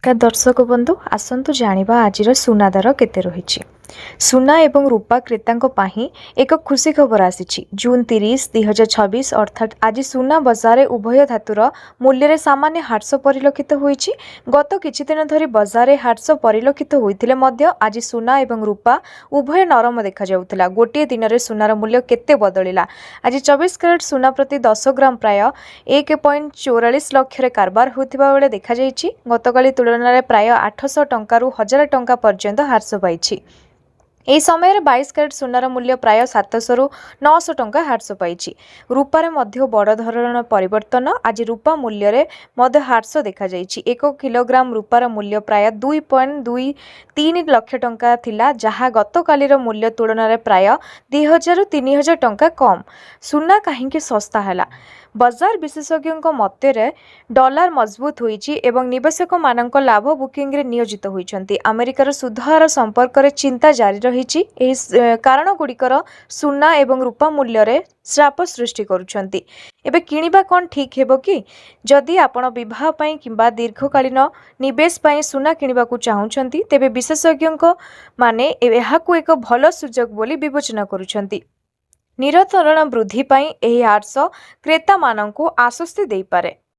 दर्शक बंधु आसतु जानिबा आजिर सुना दर केते रहिछि। सुना एवं रूपा क्रेतांको पाही एक खुशी खबर आसी। जून 30, 2026 अर्थात आज सुना बजार उभय धातुर मूल्य रे सामान्य ह्रास परिलक्षित होईछि। गत किछि दिन धरी बजार ह्रास परिलक्षित होइतिले मध्य आज सुना एवं रूपा उभय नरम देखा जाउतला। गोटे दिन रे सुनार मूल्य केते बदलिला। आज 24 कैरेट सुना प्रति 10 ग्राम प्राय 1.44 लाख रे कारबार होतिबा बेले देखा जाइछि। गतकाली तुलना प्राय 800 टंका रु 1000 टंका पर्यंत ह्रास पाइछि। ଏହି ସମୟରେ 22 କ୍ୟାରେଟ୍ ସୁନାର ମୂଲ୍ୟ ପ୍ରାୟ 700 ରୁ 900 ଟଙ୍କା ହ୍ରାସ ପାଇଛି। ରୂପାରେ ମଧ୍ୟ ବଡ଼ ଧରଣର ପରିବର୍ତ୍ତନ। ଆଜି ରୂପା ମୂଲ୍ୟରେ ମଧ୍ୟ ହ୍ରାସ ଦେଖାଯାଇଛି। 1 କିଲୋଗ୍ରାମ ରୂପାର ମୂଲ୍ୟ ପ୍ରାୟ 2.23 ଲକ୍ଷ ଟଙ୍କା ଥିଲା, ଯାହା ଗତକାଲିର ମୂଲ୍ୟ ତୁଳନାରେ ପ୍ରାୟ 2000 ରୁ 3000 ଟଙ୍କା କମ୍। ସୁନା କାହିଁକି ଶସ୍ତା ହେଲା? ବଜାର ବିଶେଷଜ୍ଞଙ୍କ ମତରେ ଡଲାର ମଜବୁତ ହୋଇଛି ଏବଂ ନିବେଶକମାନଙ୍କ ଲାଭ ବୁକିଂରେ ନିୟୋଜିତ ହୋଇଛନ୍ତି। ଆମେରିକାର ସୁଧ ହାର ସମ୍ପର୍କରେ ଚିନ୍ତା ଜାରି ରହିଛି। ଏହି କାରଣଗୁଡ଼ିକର ସୁନା ଏବଂ ରୂପା ମୂଲ୍ୟରେ ଚାପ ସୃଷ୍ଟି କରୁଛନ୍ତି। ଏବେ କିଣିବା କ'ଣ ଠିକ୍ ହେବ କି? ଯଦି ଆପଣ ବିବାହ ପାଇଁ କିମ୍ବା ଦୀର୍ଘକାଳୀନ ନିବେଶ ପାଇଁ ସୁନା କିଣିବାକୁ ଚାହୁଁଛନ୍ତି, ତେବେ ବିଶେଷଜ୍ଞଙ୍କ ମାନେ ଏହାକୁ ଏକ ଭଲ ସୁଯୋଗ ବୋଲି ବିବେଚନା କରୁଛନ୍ତି। ନିରନ୍ତର ବୃଦ୍ଧି ପାଇଁ ଏହି ହ୍ରାସ କ୍ରେତାମାନଙ୍କୁ ଆଶ୍ୱସ୍ତି ଦେଇପାରେ।